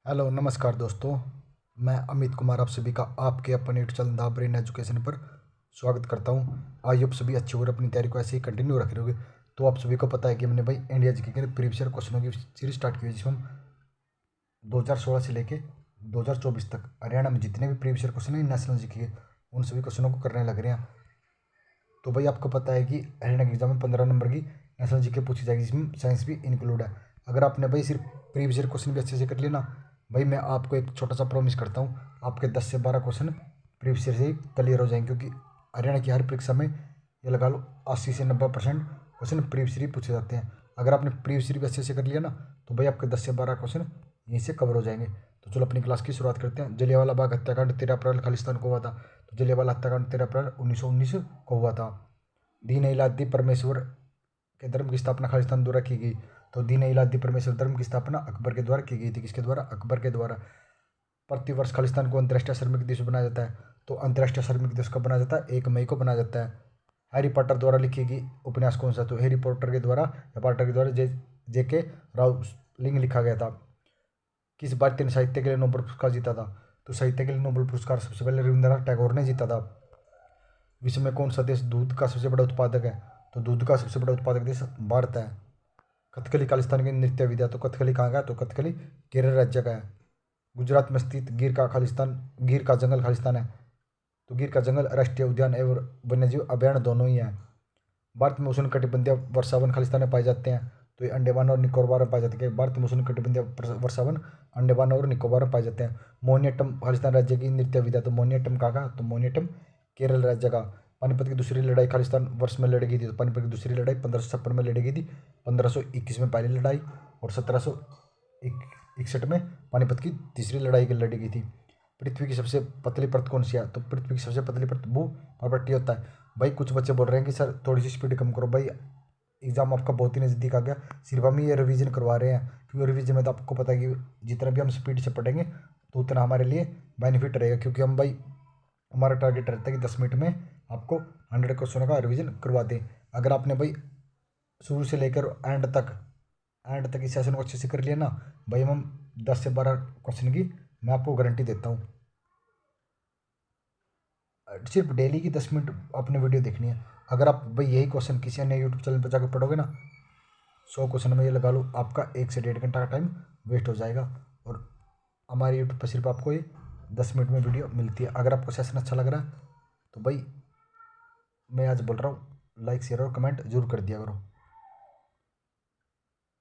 Hello नमस्कार दोस्तों। मैं अमित कुमार आप सभी का आपके अपने YouTube channel the brain education पर स्वागत करता हूं। आई होप सभी अच्छी और अपनी तैयारी को ऐसे ही कंटिन्यू रख रहे होगे। तो आप सभी को पता है कि हमने भाई इंडिया जीके के प्रीवियस ईयर क्वेश्चनों की सीरीज स्टार्ट की है, जिसमें हम 2016 से लेके 2024 तक हरियाणा में जितने भी प्रीवियस ईयर क्वेश्चन है नेशनल जीके के, उन सभी क्वेश्चनों को करने लग रहे हैं। तो भाई आपको पता है कि हरियाणा के एग्जाम में 15 नंबर की नेशनल जीके पूछी जाएगी, जिसमें साइंस भी इंक्लूड है। अगर आपने भाई सिर्फ प्रीवियस ईयर क्वेश्चन भी अच्छे से कर लिया ना, भाई मैं आपको एक छोटा सा प्रॉमिस करता हूँ, आपके 10 से 12 क्वेश्चन प्रीवियस ईयर से ही क्लियर हो जाएंगे। क्योंकि हरियाणा की हर परीक्षा में ये लगा लो 80 से 90% क्वेश्चन प्रीवियस ईयर पूछे जाते हैं। अगर आपने प्रीवियस ईयर भी अच्छे से कर लिया ना, तो भाई आपके 10 से 12 क्वेश्चन यहीं से कवर हो जाएंगे। तो चलो अपनी क्लास की शुरुआत करते हैं। जलियांवाला बाग हत्याकांड 13 अप्रैल खालिस्तान को हुआ था। तो जलियांवाला हत्याकांड 13 अप्रैल 1919 को हुआ था। दीन इलाही परमेश्वर के धर्म की स्थापना खालिस्तान द्वारा की गई। तो दीन इलाही परमेश्वर धर्म की स्थापना अकबर के द्वारा की गई थी। किसके द्वारा? अकबर के द्वारा। प्रतिवर्ष खालिस्तान को अंतर्राष्ट्रीय श्रमिक दिवस बनाया जाता है। तो अंतर्राष्ट्रीय श्रमिक दिवस कब बनाया जाता है? 1 मई को बनाया जाता है। हैरी पॉटर द्वारा लिखी गई उपन्यास कौन सा? तो हैरी पॉटर के द्वारा या पॉटर के द्वारा जे के राउलिंग लिखा गया था। किस भारतीय ने साहित्य के लिए नोबेल पुरस्कार जीता था? तो साहित्य के लिए नोबेल पुरस्कार सबसे पहले रविंद्रनाथ टैगोर ने जीता था। विश्व में कौन सा देश दूध का सबसे बड़ा उत्पादक है? तो दूध का सबसे बड़ा उत्पादक देश भारत है। कथकली खालिस्तान की नृत्य विधा। तो कथकली कहाँ का है? तो कथकली केरल राज्य का है। गुजरात में स्थित गिर का जंगल खालिस्तान है। तो गिर का जंगल राष्ट्रीय उद्यान एवं वन्यजीव अभ्यारण्य दोनों ही है। भारत में उष्ण कटिबंधीय वर्षावन खालिस्तान में पाए जाते हैं। तो ये अंडमान और निकोबार में पाए जाते हैं। भारत में उष्ण कटिबंधीय वर्षावन अंडमान और निकोबार में पाए जाते हैं। मोहिनीअट्टम खालिस्तान राज्य की नृत्य विधा। तो मोहिनीअट्टम कहाँ का? तो मोहिनीअट्टम केरल राज्य का। पानीपत की दूसरी लड़ाई खालिस्तान वर्ष में लड़ी गई थी। तो पानीपत की दूसरी लड़ाई 1556 में लड़ी गई थी। 1521 में पहली लड़ाई और 1761 में पानीपत की तीसरी लड़ाई की लड़ी गई थी। पृथ्वी की सबसे पतली परत कौन सी है? तो पृथ्वी की सबसे पतली परत भूमध्यरेखीय होता है। भाई कुछ बच्चे बोल रहे हैं कि सर थोड़ी सी स्पीड कम करो। भाई एग्जाम आपका बहुत ही नज़दीक आ गया, सिर्फ हम ये रिवीजन करवा रहे हैं। क्योंकि रिवीजन में तो आपको पता है कि जितना भी हम स्पीड से पढ़ेंगे तो उतना हमारे लिए बेनिफिट रहेगा। क्योंकि हम भाई हमारा टारगेट रहता है कि 10 मिनट में आपको 100 क्वेश्चनों का रिवीजन करवा दें। अगर आपने भाई शुरू से लेकर एंड तक इस सेशन को अच्छे से कर लिया ना, भाई हम 10 से 12 क्वेश्चन की मैं आपको गारंटी देता हूँ। सिर्फ डेली की 10 मिनट आपने वीडियो देखनी है। अगर आप भाई यही क्वेश्चन किसी अन्य यूट्यूब चैनल पर जाकर पढ़ोगे ना, 100 क्वेश्चन में ये लगा लो आपका 1 से 1.5 घंटा का टाइम वेस्ट हो जाएगा। और हमारे यूट्यूब पर सिर्फ आपको ये 10 मिनट में वीडियो मिलती है। अगर आपको सेशन अच्छा लग रहा है तो भाई मैं आज बोल रहा हूँ, लाइक शेयर और कमेंट जरूर कर दिया करो।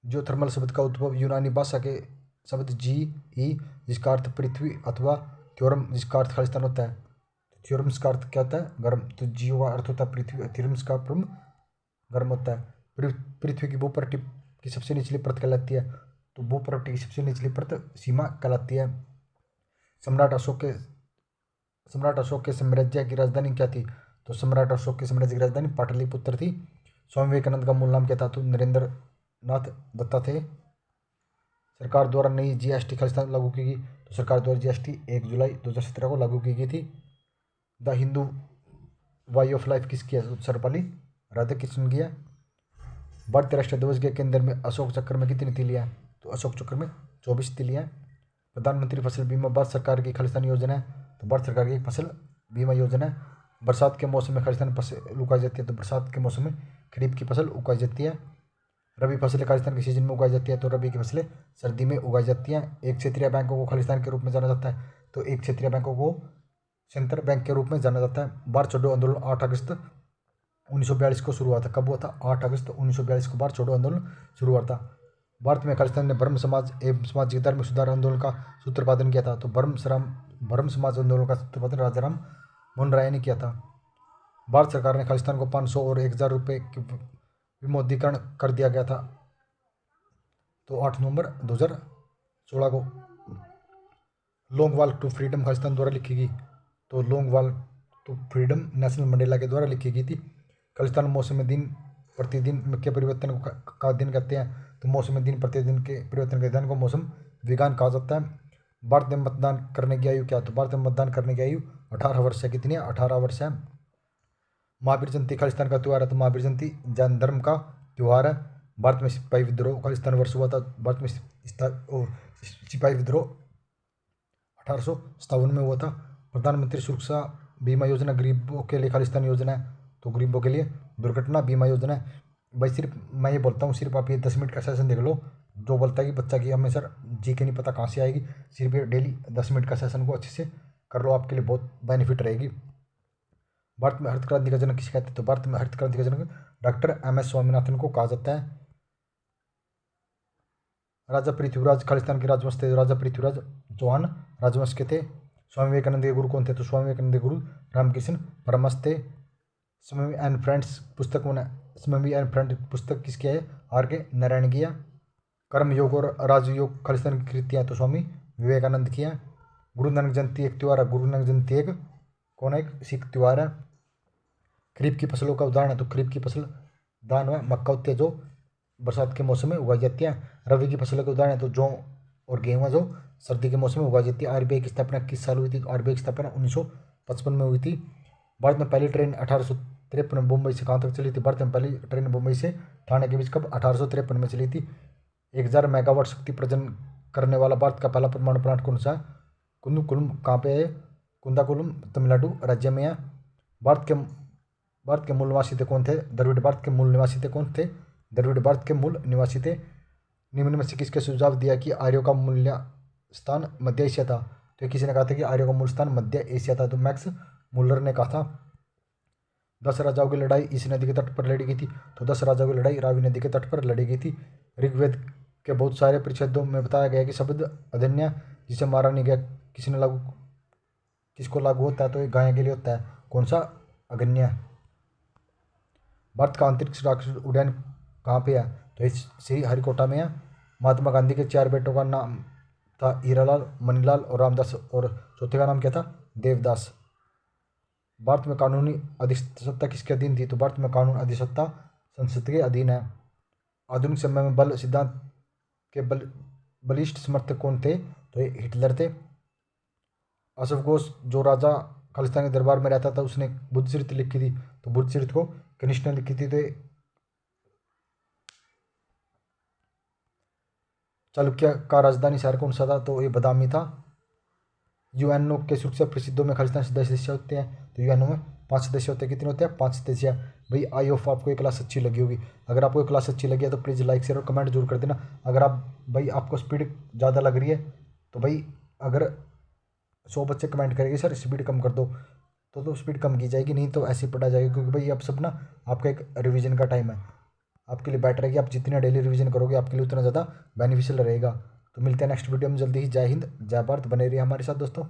जियोथर्मल शब्द का उद्भव यूनानी भाषा के शब्द जी ही, जिसका अर्थ पृथ्वी, अथवा थ्योरम जिसका अर्थ खालिस्तान होता है। थ्योरम्स का अर्थ क्या होता है? गर्म। तो जियो का अर्थ होता है पृथ्वी, थ्योरम्स का अर्थ गर्म होता है। पृथ्वी की भूपृष्ठ की सबसे निचली परत कहलाती है। तो भूपृष्ठ की सबसे निचली परत सीमा कहलाती है। सम्राट अशोक के साम्राज्य की राजधानी क्या थी? तो सम्राट अशोक के साम्राज्य की राजधानी पाटलिपुत्र थी। स्वामी विवेकानंद का मूल नाम क्या था? तो नरेंद्र नाथ दत्ता थे। सरकार द्वारा नई जीएसटी खालिस्तान लागू की गई। तो सरकार द्वारा जीएसटी 1 जुलाई 2017 को लागू की गई थी। The Hindu way of life किसकी है? सर्वपल्ली राधाकृष्णन की है। भारतीय राष्ट्रीय ध्वज के केंद्र में अशोक चक्र में कितनी तीलियां हैं? तो अशोक चक्र में 24 तीलियां हैं। प्रधानमंत्री फसल बीमा भारत सरकार की खालिस्तान योजना है। तो भारत सरकार की फसल बीमा योजना है। बरसात के मौसम में खालिस्तान फसल उगाई जाती है। तो बरसात के मौसम में खरीफ की फसल उगाई जाती है। रबी फसलें खालिस्तान के सीजन में उगाई जाती है। तो रबी की फसलें सर्दी में उगाई जाती हैं। एक क्षेत्रीय बैंकों को खालिस्तान के रूप में जाना जाता है। तो एक क्षेत्रीय बैंकों को सेंट्रल बैंक के रूप में जाना जाता है। भारत छोड़ो आंदोलन 8 अगस्त 1942 को शुरू हुआ था। कब हुआ था? 8 अगस्त 1942 को भारत छोड़ो आंदोलन शुरू हुआ था। भारत में खालिस्तान ने ब्रह्म समाज एवं सामाजिक धार्मिक सुधार आंदोलन का सूत्रपातन किया था। तो ब्रह्म समाज आंदोलन का सूत्रपातन राजा राम मोहन राय ने किया था। भारत सरकार ने खालिस्तान को 500 और 1000 रुपये की विमुद्रीकरण कर दिया गया था। तो 8 नवंबर 2016 को। Long walk to freedom Khalistan द्वारा लिखी गई। तो long walk to freedom Nelson Mandela के द्वारा लिखी गई थी। खालिस्तान मौसम में दिन प्रतिदिन के परिवर्तन का दिन कहते हैं। तो मौसम में दिन प्रतिदिन के परिवर्तन के अध्ययन को मौसम विज्ञान कहा जाता है। भारत में मतदान करने की आयु क्या? तो भारत में मतदान करने की आयु 18 वर्ष है। कितनी है? 18 वर्ष है। महावीर जयंती खालिस्तान का त्यौहार है। तो महावीर जयंती जैन धर्म का त्यौहार है। भारत में सिपाही विद्रोह खालिस्तान वर्ष हुआ था। भारत में सिपाही विद्रोह 1857 में हुआ था। प्रधानमंत्री सुरक्षा बीमा योजना गरीबों के लिए खालिस्तान योजना है, तो गरीबों के लिए दुर्घटना बीमा योजना है। भाई सिर्फ मैं ये बोलता हूँ, सिर्फ आप ये 10 मिनट का सेशन देख लो, जो बोलता है कि बच्चा की हमें सर जी के नहीं पता कहाँ से आएगी, सिर्फ ये डेली 10 मिनट का सेशन को अच्छे से कर लो, आपके लिए बहुत बेनिफिट रहेगी। भारत में हरित क्रांति का जनक किसे कहते हैं? तो भारत में हरित क्रांति का जनक डॉक्टर MS स्वामीनाथन को कहा जाता है। राजा पृथ्वीराज खालिस्तान के राजवंश थे। राजा पृथ्वीराज चौहान राजवंश के थे। स्वामी विवेकानंद के गुरु कौन थे? तो स्वामी विवेकानंद के गुरु रामकृष्ण परमहंस थे। स्वामी एंड फ्रेंड्स पुस्तक स्वामी एंड फ्रेंड पुस्तक किसकी है? R.K. नारायण की है। कर्म योग और राजयोग खालिस्तान की कृतियाँ तो स्वामी विवेकानंद की है। गुरु नानक जयंती एक त्यौहार है। गुरु नानक जयंती एक कौन है? एक सिख त्यौहार है। खरीफ की फसलों का उदाहरण है, तो खरीफ की फसल धान व मक्का होती है जो बरसात के मौसम में उगाई जाती है। रबी की फसलों के उदाहरण है तो जौ और गेहूँ जो सर्दी के मौसम में उगाई जाती है। RBI की स्थापना किस साल हुई थी? RBI की स्थापना 1955 में हुई थी। भारत में पहली ट्रेन 1853 में मुंबई से कहाँ तक चली थी? भारत में पहली ट्रेन मुंबई से ठाणे के बीच कब? 1853 में चली थी। 1000 मेगावाट शक्ति प्रजन करने वाला भारत का पहला परमाणु प्लांट कौन सा है? कुंदकुलम कहाँ पे है? कुंदाकुलम तमिलनाडु राज्य में है। भारत के मूल निवासी थे कौन थे? द्रविड़ भारत के मूल निवासी थे कौन थे? द्रविड़ भारत के मूल निवासी थे। निम्न में से किसके सुझाव दिया कि आर्यों का मूल्य स्थान मध्य एशिया था? तो किसी ने कहा था कि आर्यों का मूल स्थान मध्य एशिया था, तो मैक्स मुलर ने कहा था। 10 राजाओं की लड़ाई इस नदी के तट पर लड़ी गई थी, तो 10 राजाओं की लड़ाई रावी नदी के तट पर लड़ी गई थी। ऋग्वेद के बहुत सारे परिच्छेदों में बताया गया कि शब्द अदन्य जिसे मारा नहीं गया किसको लागू होता है? तो ये गाय के लिए होता है। कौन सा? अगन्य। भारत का अंतरिक्ष रॉकेट उड़ान कहाँ पे है? तो इस श्रीहरिकोटा में है। महात्मा गांधी के 4 बेटों का नाम था हीरालाल, मनीलाल और रामदास, और चौथे का नाम क्या था? देवदास। भारत में कानूनी अधिसत्ता किसके अधीन थी? तो भारत में कानून अधिसत्ता संसद के अधीन है। आधुनिक समय में बल सिद्धांत के बलिष्ठ समर्थक कौन थे? तो ये हिटलर थे। अशोक घोष जो राजा खालिस्तान के दरबार में रहता था, उसने बुद्ध चरित्र लिखी थी, तो बुद्ध चरित्र को कनिष्ठ ने लिखी थी। तो चालुक्य का राजधानी शहर कौन सा था? तो ये बदामी था। यूएनओ के सुरक्षा परिषदों में खालिस्तान सदस्य होते हैं, तो यूएनओ में 5 सदस्य होते हैं। कितने होते हैं? 5 सदस्य। भाई आई होप आपको ये क्लास अच्छी लगी होगी। अगर आपको ये क्लास अच्छी लगी है तो प्लीज़ लाइक शेयर और कमेंट जरूर कर देना। अगर आपको स्पीड ज़्यादा लग रही है तो भाई अगर 100 बच्चे कमेंट करेंगे सर स्पीड कम कर दो, तो स्पीड कम की जाएगी, नहीं तो ऐसे ही पढ़ा जाएगा। क्योंकि भाई अब सब ना आपका एक रिवीजन का टाइम है, आपके लिए बेटर है कि आप जितना डेली रिवीजन करोगे आपके लिए उतना ज़्यादा बेनिफिशियल रहेगा। तो मिलते हैं नेक्स्ट वीडियो में जल्दी ही। जय हिंद, जय भारत। बने रहिए हमारे साथ दोस्तों।